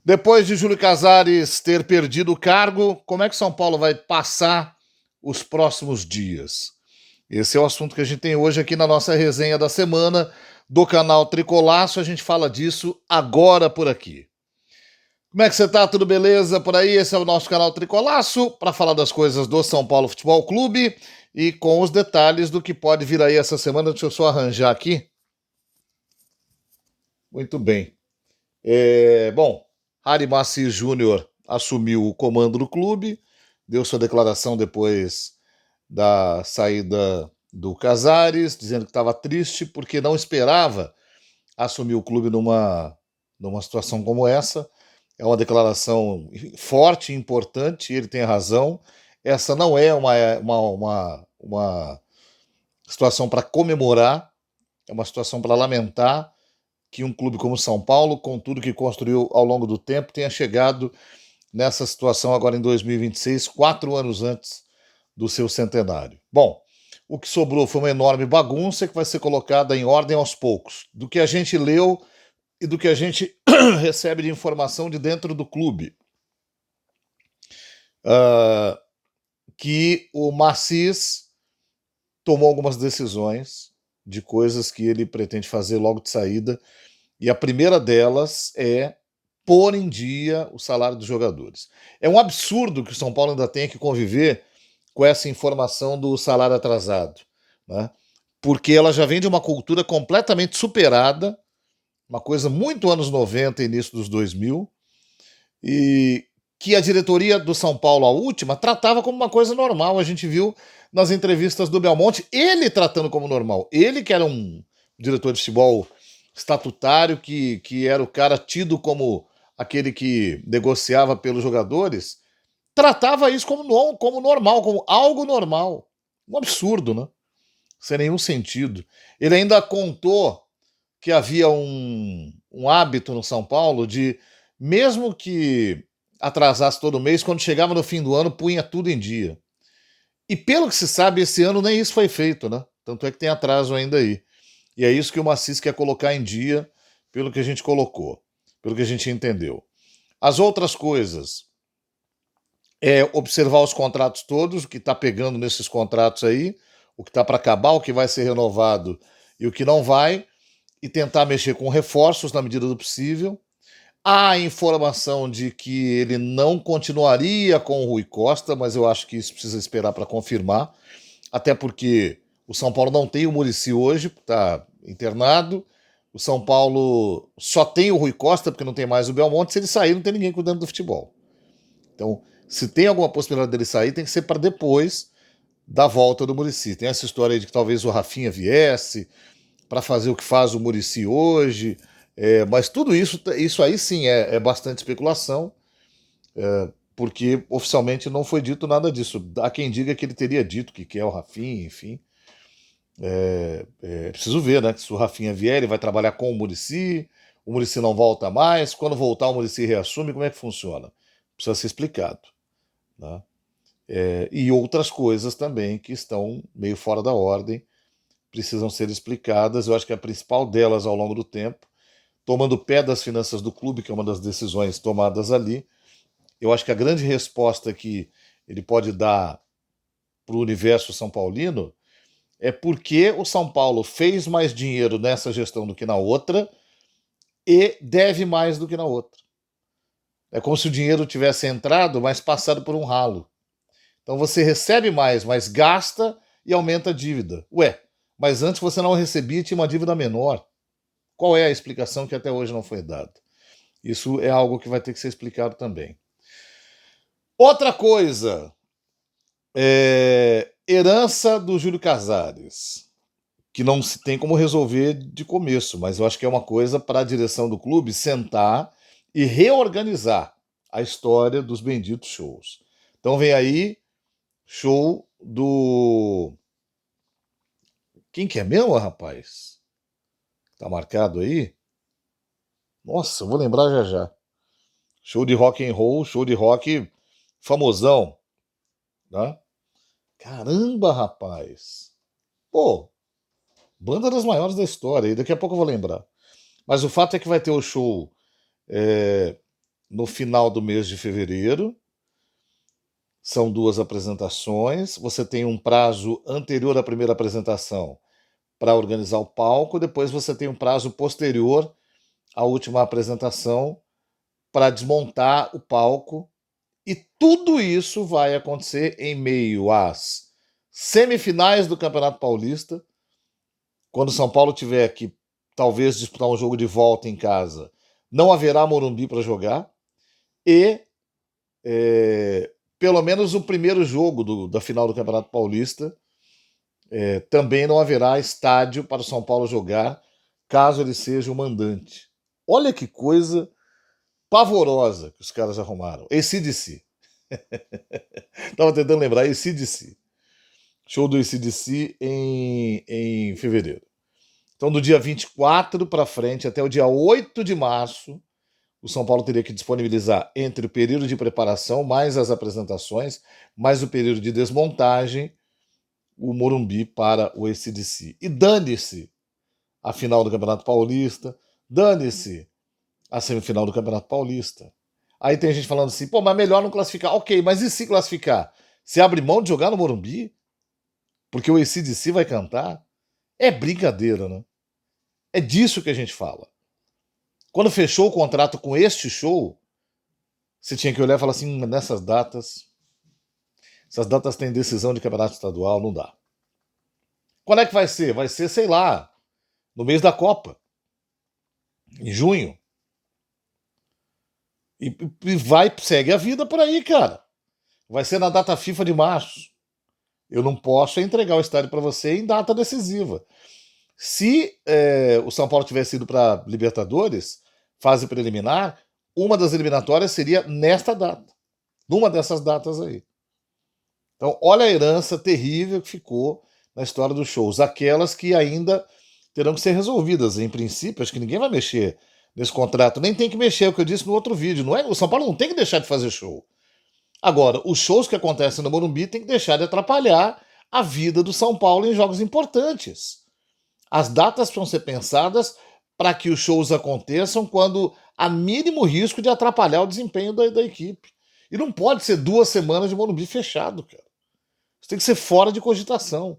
Depois de Júlio Casares ter perdido o cargo, como é que São Paulo vai passar os próximos dias? Esse é o assunto que a gente tem hoje aqui na nossa resenha da semana do canal Tricolaço. A gente fala disso agora por aqui. Como é que você tá? Tudo beleza por aí? Esse é o nosso canal Tricolaço para falar das coisas do São Paulo Futebol Clube e com os detalhes do que pode vir aí essa semana. Deixa eu só arranjar aqui. Muito bem. Bom, Harry Maci Júnior assumiu o comando do clube, deu sua declaração depois da saída do Casares, dizendo que estava triste porque não esperava assumir o clube numa situação como essa. É uma declaração forte e importante, ele tem razão. Essa não é uma situação para comemorar, é uma situação para lamentar que um clube como São Paulo, com tudo que construiu ao longo do tempo, tenha chegado nessa situação agora em 2026, 4 anos antes do seu centenário. Bom, o que sobrou foi uma enorme bagunça que vai ser colocada em ordem aos poucos, do que a gente leu e do que a gente recebe de informação de dentro do clube. Uh, que o Macis tomou algumas decisões de coisas que ele pretende fazer logo de saída, e a primeira delas é pôr em dia o salário dos jogadores. É um absurdo que o São Paulo ainda tenha que conviver com essa informação do salário atrasado, né? Porque ela já vem de uma cultura completamente superada, uma coisa muito anos 90 e início dos 2000, e que a diretoria do São Paulo, a última, tratava como uma coisa normal. A gente viu nas entrevistas do Belmonte, ele tratando como normal. Ele que era um diretor de futebol estatutário, que era o cara tido como aquele que negociava pelos jogadores, tratava isso como normal, como algo normal. Um absurdo, né? Sem nenhum sentido. Ele ainda contou que havia um hábito no São Paulo de, mesmo que atrasasse todo mês, quando chegava no fim do ano, punha tudo em dia. E pelo que se sabe, esse ano nem isso foi feito, né? Tanto é que tem atraso ainda aí. E é isso que o Macis quer colocar em dia, pelo que a gente colocou, pelo que a gente entendeu. As outras coisas é observar os contratos todos, o que está pegando nesses contratos aí, o que está para acabar, o que vai ser renovado e o que não vai, e tentar mexer com reforços na medida do possível. Há a informação de que ele não continuaria com o Rui Costa, mas eu acho que isso precisa esperar para confirmar, até porque o São Paulo não tem o Muricy hoje, está internado. O São Paulo só tem o Rui Costa, porque não tem mais o Belmonte. Se ele sair, não tem ninguém cuidando do futebol. Então, se tem alguma possibilidade dele sair, tem que ser para depois da volta do Muricy. Tem essa história aí de que talvez o Rafinha viesse para fazer o que faz o Muricy hoje. Mas tudo isso aí sim é bastante especulação, porque oficialmente não foi dito nada disso. Há quem diga que ele teria dito que quer o Rafinha, enfim. Preciso ver, né? Se o Rafinha vier, ele vai trabalhar com o Muricy não volta mais, quando voltar o Muricy reassume, como é que funciona? Precisa ser explicado. Né? E outras coisas também que estão meio fora da ordem, precisam ser explicadas. Eu acho que a principal delas ao longo do tempo, tomando pé das finanças do clube, que é uma das decisões tomadas ali, eu acho que a grande resposta que ele pode dar para o universo são paulino é porque o São Paulo fez mais dinheiro nessa gestão do que na outra e deve mais do que na outra. É como se o dinheiro tivesse entrado, mas passado por um ralo. Então você recebe mais, mas gasta e aumenta a dívida. Ué, mas antes você não recebia e tinha uma dívida menor. Qual é a explicação que até hoje não foi dada? Isso é algo que vai ter que ser explicado também. Outra coisa, herança do Júlio Casares, que não se tem como resolver de começo, mas eu acho que é uma coisa para a direção do clube sentar e reorganizar a história dos benditos shows. Então vem aí show do... Quem que é mesmo, rapaz? Tá marcado aí? Nossa, eu vou lembrar já já. Show de rock and roll, show de rock famosão, né? Caramba, rapaz. Pô, banda das maiores da história, e daqui a pouco eu vou lembrar. Mas o fato é que vai ter o show no final do mês de fevereiro. São 2 apresentações. Você tem um prazo anterior à primeira apresentação para organizar o palco, depois você tem um prazo posterior à última apresentação para desmontar o palco. E tudo isso vai acontecer em meio às semifinais do Campeonato Paulista, quando o São Paulo tiver que talvez disputar um jogo de volta em casa, não haverá Morumbi para jogar, e pelo menos o primeiro jogo da final do Campeonato Paulista também não haverá estádio para o São Paulo jogar, caso ele seja o mandante. Olha que coisa pavorosa que os caras arrumaram. AC/DC. Estava tentando lembrar, AC/DC. Show do AC/DC em fevereiro. Então, do dia 24 para frente, até o dia 8 de março, o São Paulo teria que disponibilizar entre o período de preparação, mais as apresentações, mais o período de desmontagem, o Morumbi para o AC/DC. E dane-se a final do Campeonato Paulista, dane-se a semifinal do Campeonato Paulista. Aí tem gente falando assim, pô, mas melhor não classificar. Ok, mas e se classificar? Você abre mão de jogar no Morumbi? Porque o AC/DC vai cantar? É brincadeira, né? É disso que a gente fala. Quando fechou o contrato com este show, você tinha que olhar e falar assim, nessas datas, essas datas têm decisão de campeonato estadual, não dá. Quando é que vai ser? Vai ser, sei lá, no mês da Copa, em junho. E vai, segue a vida por aí, cara. Vai ser na data FIFA de março. Eu não posso entregar o estádio para você em data decisiva. Se o São Paulo tivesse ido para Libertadores, fase preliminar, uma das eliminatórias seria nesta data. Numa dessas datas aí. Então, olha a herança terrível que ficou na história dos shows. Aquelas que ainda terão que ser resolvidas. Em princípio, acho que ninguém vai mexer nesse contrato. Nem tem que mexer, é o que eu disse no outro vídeo. Não é, o São Paulo não tem que deixar de fazer show. Agora, os shows que acontecem no Morumbi tem que deixar de atrapalhar a vida do São Paulo em jogos importantes. As datas precisam ser pensadas para que os shows aconteçam quando há mínimo risco de atrapalhar o desempenho da equipe. E não pode ser 2 semanas de Morumbi fechado, cara. Isso tem que ser fora de cogitação.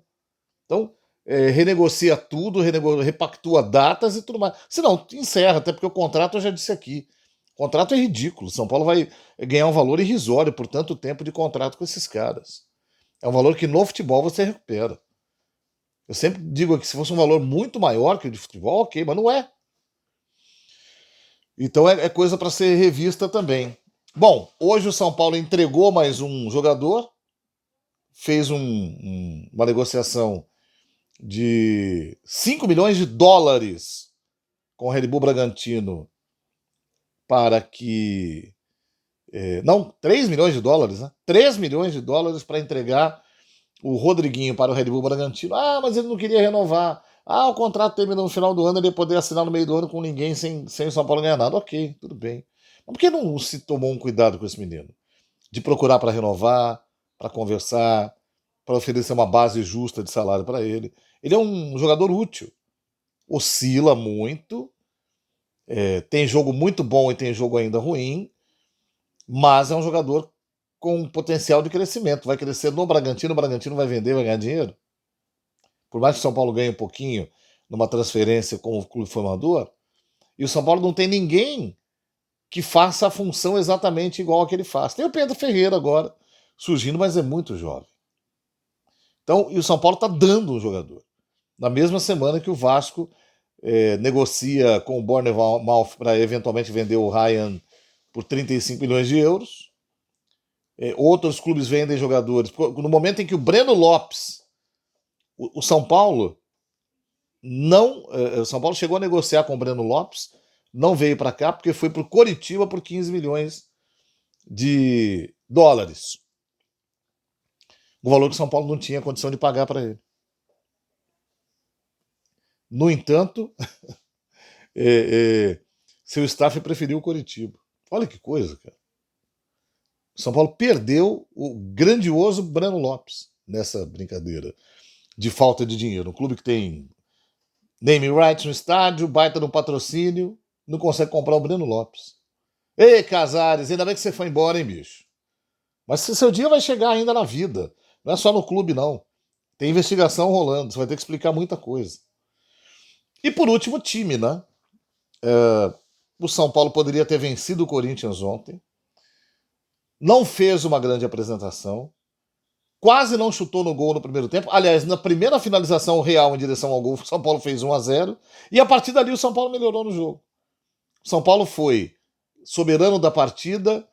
Então, renegocia tudo, repactua datas e tudo mais. Se não, encerra, até porque o contrato eu já disse aqui. O contrato é ridículo. São Paulo vai ganhar um valor irrisório por tanto tempo de contrato com esses caras. É um valor que no futebol você recupera. Eu sempre digo que se fosse um valor muito maior que o de futebol, ok, mas não é. Então é coisa para ser revista também. Bom, hoje o São Paulo entregou mais um jogador, fez uma negociação de 5 milhões de dólares com o Red Bull Bragantino para que. Não, 3 milhões de dólares, né? 3 milhões de dólares para entregar o Rodriguinho para o Red Bull Bragantino. Ah, mas ele não queria renovar. Ah, o contrato termina no final do ano, ele ia poder assinar no meio do ano com ninguém, sem o São Paulo ganhar nada. Ok, tudo bem. Mas por que não se tomou um cuidado com esse menino? De procurar para renovar, para conversar, para oferecer uma base justa de salário para ele. Ele é um jogador útil. Oscila muito, tem jogo muito bom e tem jogo ainda ruim, mas é um jogador com potencial de crescimento. Vai crescer no Bragantino, o Bragantino vai vender, vai ganhar dinheiro. Por mais que o São Paulo ganhe um pouquinho numa transferência como clube formador, e o São Paulo não tem ninguém que faça a função exatamente igual a que ele faz. Tem o Pedro Ferreira agora surgindo, mas é muito jovem. Então, e o São Paulo está dando um jogador. Na mesma semana que o Vasco negocia com o Bournemouth para eventualmente vender o Ryan por 35 milhões de euros. Outros clubes vendem jogadores. No momento em que o Breno Lopes, o São Paulo não. O São Paulo chegou a negociar com o Breno Lopes, não veio para cá porque foi para o Coritiba por 15 milhões de dólares. Um valor que o São Paulo não tinha condição de pagar para ele. No entanto, seu staff preferiu o Coritiba. Olha que coisa, cara. O São Paulo perdeu o grandioso Breno Lopes nessa brincadeira de falta de dinheiro. Um clube que tem name rights no estádio, baita no patrocínio, não consegue comprar o Breno Lopes. Ei, Casares, ainda bem que você foi embora, hein, bicho? Mas seu dia vai chegar ainda na vida. Não é só no clube, não. Tem investigação rolando, você vai ter que explicar muita coisa. E por último, o time, né? O São Paulo poderia ter vencido o Corinthians ontem. Não fez uma grande apresentação. Quase não chutou no gol no primeiro tempo. Aliás, na primeira finalização real em direção ao gol, o São Paulo fez 1-0. E a partir dali o São Paulo melhorou no jogo. O São Paulo foi soberano da partida,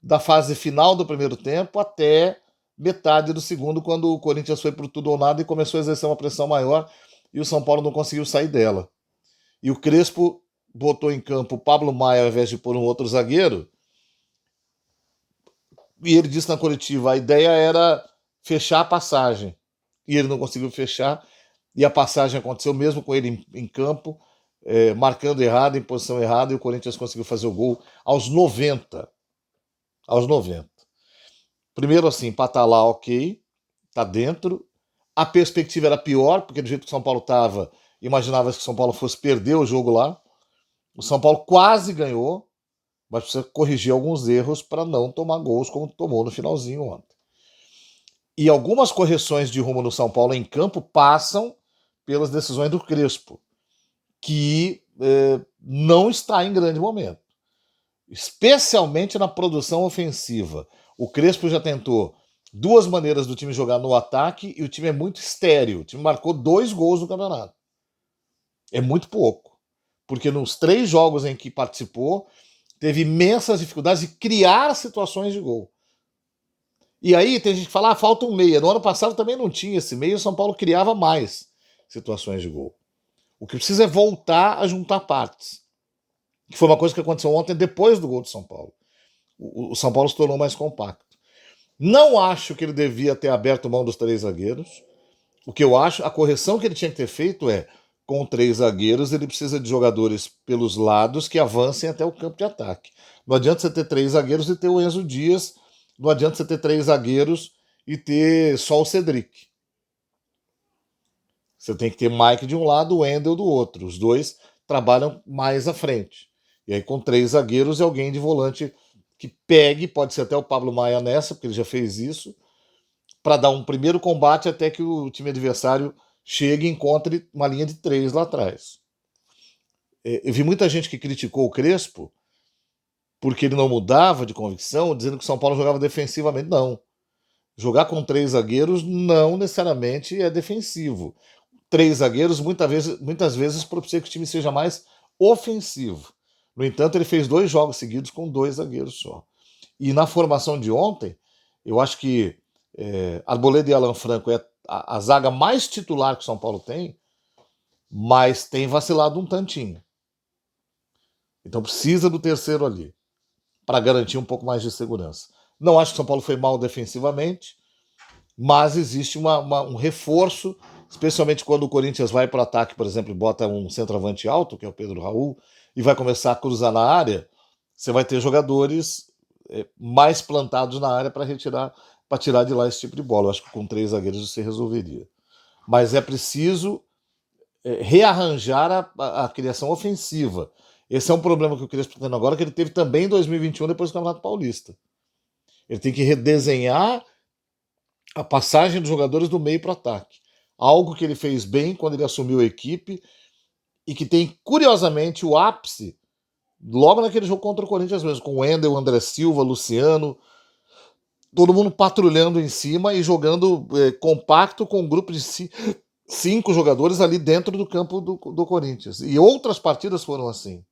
da fase final do primeiro tempo até metade do segundo, quando o Corinthians foi pro tudo ou nada e começou a exercer uma pressão maior e o São Paulo não conseguiu sair dela. E o Crespo botou em campo o Pablo Maia ao invés de pôr um outro zagueiro. E ele disse na coletiva: a ideia era fechar a passagem. E ele não conseguiu fechar. E a passagem aconteceu mesmo com ele em campo, marcando errado, em posição errada, e o Corinthians conseguiu fazer o gol aos 90. Aos 90. Primeiro assim, empatar lá, ok, tá dentro. A perspectiva era pior, porque do jeito que o São Paulo estava, imaginava que o São Paulo fosse perder o jogo lá. O São Paulo quase ganhou, mas precisa corrigir alguns erros para não tomar gols como tomou no finalzinho ontem. E algumas correções de rumo no São Paulo em campo passam pelas decisões do Crespo, que não está em grande momento, especialmente na produção ofensiva. O Crespo já tentou duas maneiras do time jogar no ataque e o time é muito estéril. O time marcou 2 gols no campeonato. É muito pouco. Porque nos 3 jogos em que participou, teve imensas dificuldades de criar situações de gol. E aí tem gente que fala, falta um meia. No ano passado também não tinha esse meia, o São Paulo criava mais situações de gol. O que precisa é voltar a juntar partes. Que foi uma coisa que aconteceu ontem depois do gol do São Paulo. O São Paulo se tornou mais compacto. Não acho que ele devia ter aberto mão dos 3 zagueiros. O que eu acho, a correção que ele tinha que ter feito é, com 3 zagueiros, ele precisa de jogadores pelos lados que avancem até o campo de ataque. Não adianta você ter 3 zagueiros e ter o Enzo Dias, não adianta você ter 3 zagueiros e ter só o Cedric. Você tem que ter Mike de um lado, o Wendel do outro. Os dois trabalham mais à frente. E aí com 3 zagueiros e alguém de volante que pegue, pode ser até o Pablo Maia nessa, porque ele já fez isso, para dar um primeiro combate até que o time adversário chegue e encontre uma linha de 3 lá atrás. Eu vi muita gente que criticou o Crespo porque ele não mudava de convicção, dizendo que o São Paulo jogava defensivamente. Não. Jogar com 3 zagueiros não necessariamente é defensivo. 3 zagueiros muitas vezes propicia que o time seja mais ofensivo. No entanto, ele fez 2 jogos seguidos com 2 zagueiros só. E na formação de ontem, eu acho que Arboleda e Alan Franco é a zaga mais titular que o São Paulo tem, mas tem vacilado um tantinho. Então precisa do terceiro ali, para garantir um pouco mais de segurança. Não acho que o São Paulo foi mal defensivamente, mas existe um reforço, especialmente quando o Corinthians vai para o ataque, por exemplo, e bota um centroavante alto, que é o Pedro Raul, e vai começar a cruzar na área, você vai ter jogadores mais plantados na área para tirar de lá esse tipo de bola. Eu acho que com 3 zagueiros você resolveria. Mas é preciso rearranjar a criação ofensiva. Esse é um problema que o Crespo está tendo agora, que ele teve também em 2021, depois do Campeonato Paulista. Ele tem que redesenhar a passagem dos jogadores do meio para o ataque. Algo que ele fez bem quando ele assumiu a equipe e que tem, curiosamente, o ápice logo naquele jogo contra o Corinthians mesmo, com o Wendel, André Silva, Luciano, todo mundo patrulhando em cima e jogando compacto com um grupo de 5 jogadores ali dentro do campo do Corinthians. E outras partidas foram assim.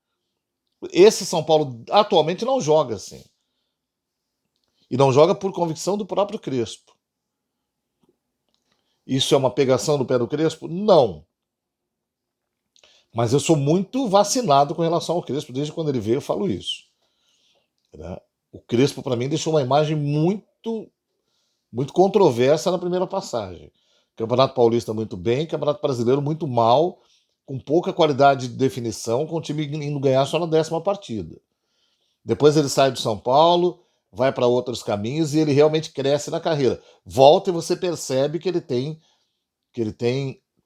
Esse São Paulo atualmente não joga assim. E não joga por convicção do próprio Crespo. Isso é uma pegação do pé do Crespo? Não. Mas eu sou muito vacinado com relação ao Crespo. Desde quando ele veio eu falo isso. Né? O Crespo, para mim, deixou uma imagem muito, muito controversa na primeira passagem. Campeonato Paulista muito bem, Campeonato Brasileiro muito mal, com pouca qualidade de definição, com o time indo ganhar só na 10ª partida. Depois ele sai do São Paulo, vai para outros caminhos e ele realmente cresce na carreira. Volta e você percebe que ele tem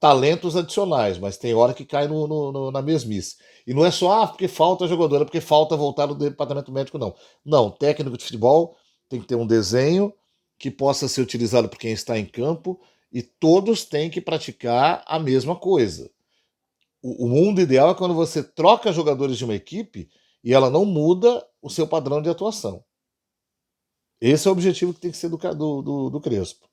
talentos adicionais, mas tem hora que cai na mesmice. E não é só porque falta jogador, é porque falta voltar no departamento médico, não. Não, técnico de futebol tem que ter um desenho que possa ser utilizado por quem está em campo e todos têm que praticar a mesma coisa. O mundo ideal é quando você troca jogadores de uma equipe e ela não muda o seu padrão de atuação. Esse é o objetivo que tem que ser do Crespo.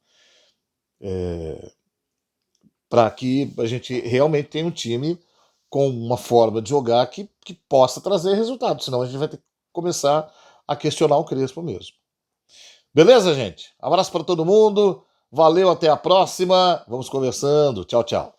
Para que a gente realmente tenha um time com uma forma de jogar que possa trazer resultados. Senão a gente vai ter que começar a questionar o Crespo mesmo. Beleza, gente? Abraço para todo mundo. Valeu, até a próxima. Vamos conversando. Tchau, tchau.